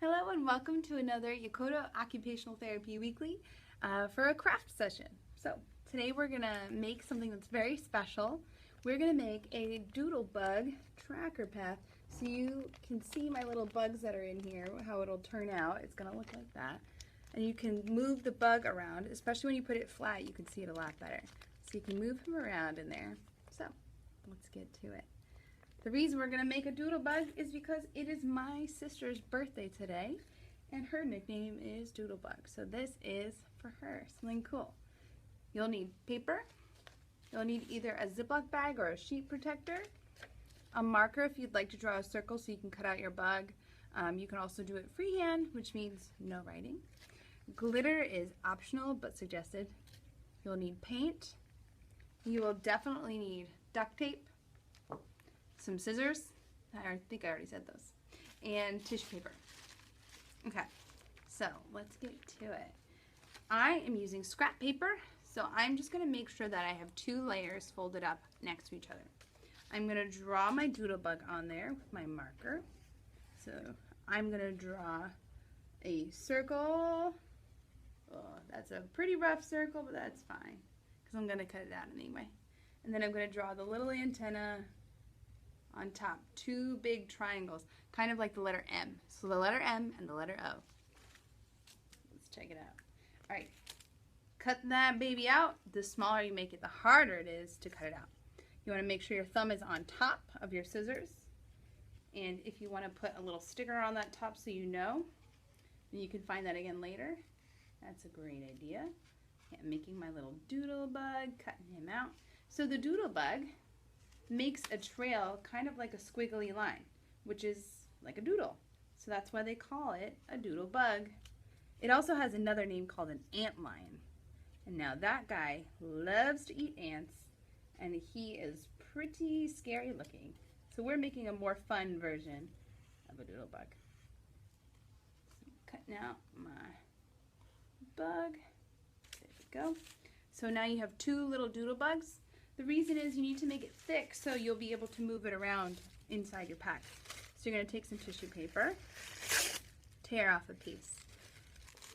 Hello and welcome to another Yokota Occupational Therapy Weekly for a craft session. So today we're going to make something that's very special. We're going to make a doodlebug tracker path so you can see my little bugs that are in here, how it'll turn out. It's going to look like that. And you can move the bug around, especially when you put it flat, you can see it a lot better. So you can move him around in there. So let's get to it. The reason we're going to make a doodlebug is because it is my sister's birthday today, and her nickname is Doodlebug. So this is for her, something cool. You'll need paper. You'll need either a Ziploc bag or a sheet protector, a marker if you'd like to draw a circle so you can cut out your bug. You can also do it freehand, which means no writing. Glitter is optional but suggested. You'll need paint. You will definitely need duct tape, some scissors, I think I already said those, and tissue paper. Okay, so let's get to it. I am using scrap paper, so I'm just going to make sure that I have two layers folded up next to each other. I'm going to draw my doodlebug on there with my marker. So I'm going to draw a circle. Oh, that's a pretty rough circle, but that's fine because I'm going to cut it out anyway. And then I'm going to draw the little antenna on top, two big triangles, kind of like the letter M. So the letter M and the letter O. Let's check it out. All right, cut that baby out. The smaller you make it, the harder it is to cut it out. You want to make sure your thumb is on top of your scissors. And if you want to put a little sticker on that top so you know, and you can find that again later, that's a great idea. Yeah, I'm making my little doodlebug, cutting him out. So the doodlebug makes a trail kind of like a squiggly line, which is like a doodle. So that's why they call it a doodlebug. It also has another name called an antlion. And now that guy loves to eat ants, and he is pretty scary looking. So we're making a more fun version of a doodlebug. So I'm cutting out my bug. There we go. So now you have two little doodlebugs. The reason is you need to make it thick so you'll be able to move it around inside your pack. So you're going to take some tissue paper, tear off a piece.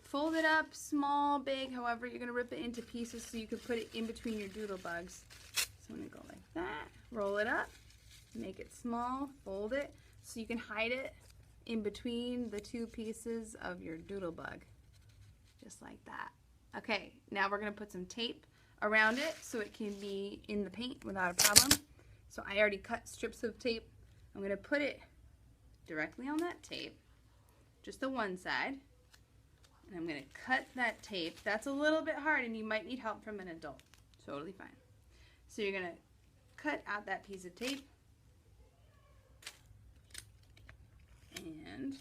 Fold it up, small, big, however, you're going to rip it into pieces so you can put it in between your doodlebugs. So I'm going to go like that, roll it up, make it small, fold it so you can hide it in between the two pieces of your doodlebug. Just like that. Okay, now we're going to put some tape around it so it can be in the paint without a problem. So I already cut strips of tape. I'm going to put it directly on that tape, just the one side, and I'm going to cut that tape. That's a little bit hard and you might need help from an adult. Totally fine. So you're going to cut out that piece of tape, and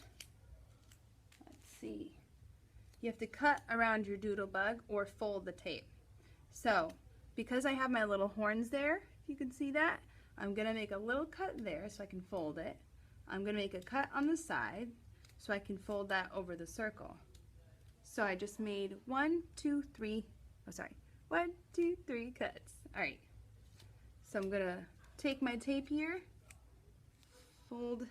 let's see. You have to cut around your doodlebug or fold the tape. So, because I have my little horns there, if you can see that, I'm going to make a little cut there so I can fold it. I'm going to make a cut on the side so I can fold that over the circle. So I just made 1, 2, 3 cuts. Alright, so I'm going to take my tape here, fold,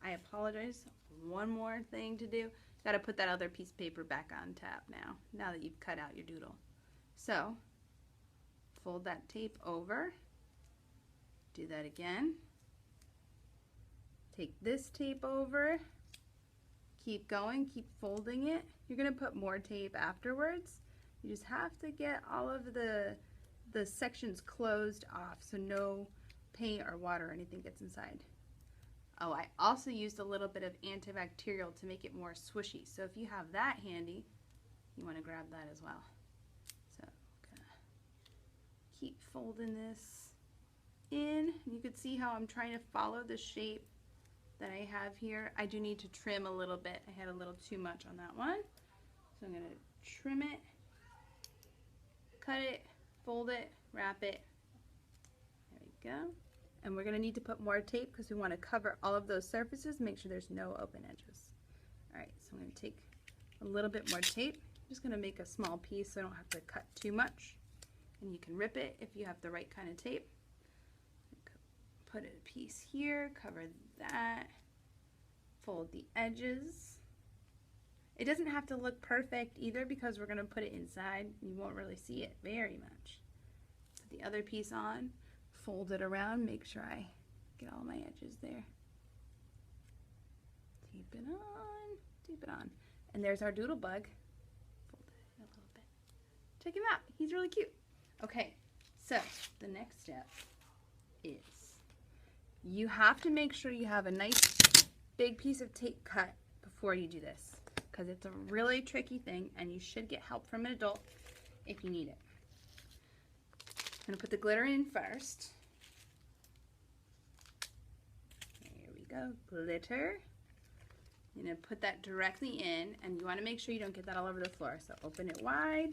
I apologize, one more thing to do. Got to put that other piece of paper back on top now that you've cut out your doodle. So, fold that tape over, do that again, take this tape over, keep going, keep folding it. You're going to put more tape afterwards. You just have to get all of the sections closed off so no paint or water or anything gets inside. Oh, I also used a little bit of antibacterial to make it more swishy. So if you have that handy, you want to grab that as well. So I'm gonna keep folding this in. You can see how I'm trying to follow the shape that I have here. I do need to trim a little bit. I had a little too much on that one. So I'm going to trim it, cut it, fold it, wrap it. There we go. And we're going to need to put more tape because we want to cover all of those surfaces, make sure there's no open edges. Alright, so I'm going to take a little bit more tape. I'm just going to make a small piece so I don't have to cut too much. And you can rip it if you have the right kind of tape. Put a piece here, cover that, fold the edges, It doesn't have to look perfect either because we're going to put it inside. You won't really see it very much. Put the other piece on, fold it around, make sure I get all my edges there. Tape it on, tape it on. And there's our doodle bug. Fold it a little bit. Check him out, he's really cute. Okay, so the next step is you have to make sure you have a nice big piece of tape cut before you do this, because it's a really tricky thing and you should get help from an adult if you need it. I'm going to put the glitter in first. Here we go, glitter. You're going to put that directly in, and you want to make sure you don't get that all over the floor. So open it wide,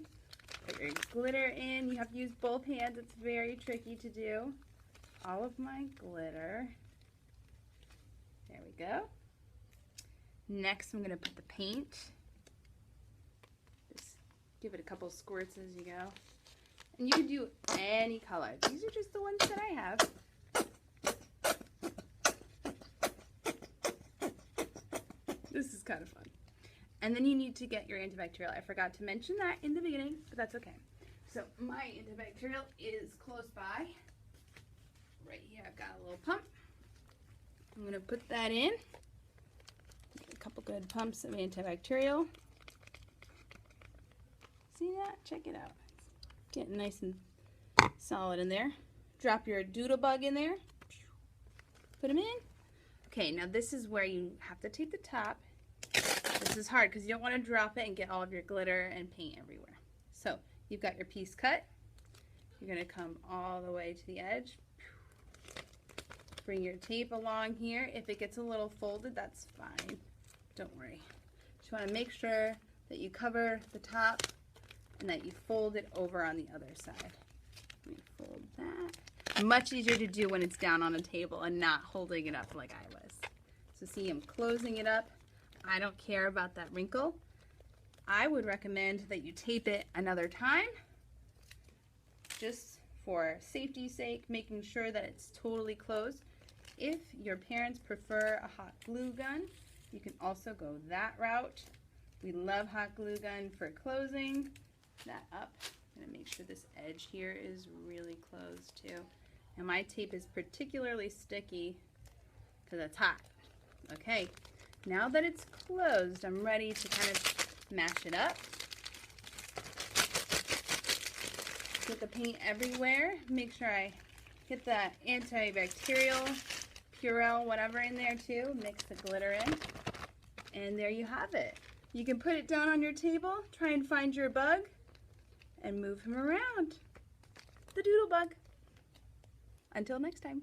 put your glitter in. You have to use both hands. It's very tricky to do. All of my glitter. There we go. Next, I'm going to put the paint. Just give it a couple squirts as you go. And you can do any color. These are just the ones that I have. This is kind of fun. And then you need to get your antibacterial. I forgot to mention that in the beginning, but that's okay. So my antibacterial is close by. Right here, I've got a little pump. I'm going to put that in. A couple good pumps of antibacterial. See that? Check it out. It's getting nice and solid in there. Drop your doodlebug in there. Put them in. Okay, now this is where you have to tape the top. This is hard because you don't want to drop it and get all of your glitter and paint everywhere. So you've got your piece cut. You're going to come all the way to the edge. Bring your tape along here. If it gets a little folded, that's fine. Don't worry. Just want to make sure that you cover the top and that you fold it over on the other side. Let me fold that. Much easier to do when it's down on a table and not holding it up like I was. So see, I'm closing it up. I don't care about that wrinkle. I would recommend that you tape it another time, just for safety's sake, making sure that it's totally closed. If your parents prefer a hot glue gun, you can also go that route. We love hot glue gun for closing that up. I'm going to make sure this edge here is really closed too. And my tape is particularly sticky because it's hot. Okay, now that it's closed, I'm ready to kind of mash it up. Get the paint everywhere. Make sure I get that antibacterial, Purell, whatever in there too. Mix the glitter in. And there you have it. You can put it down on your table, try and find your bug, and move him around. The doodle bug. Until next time.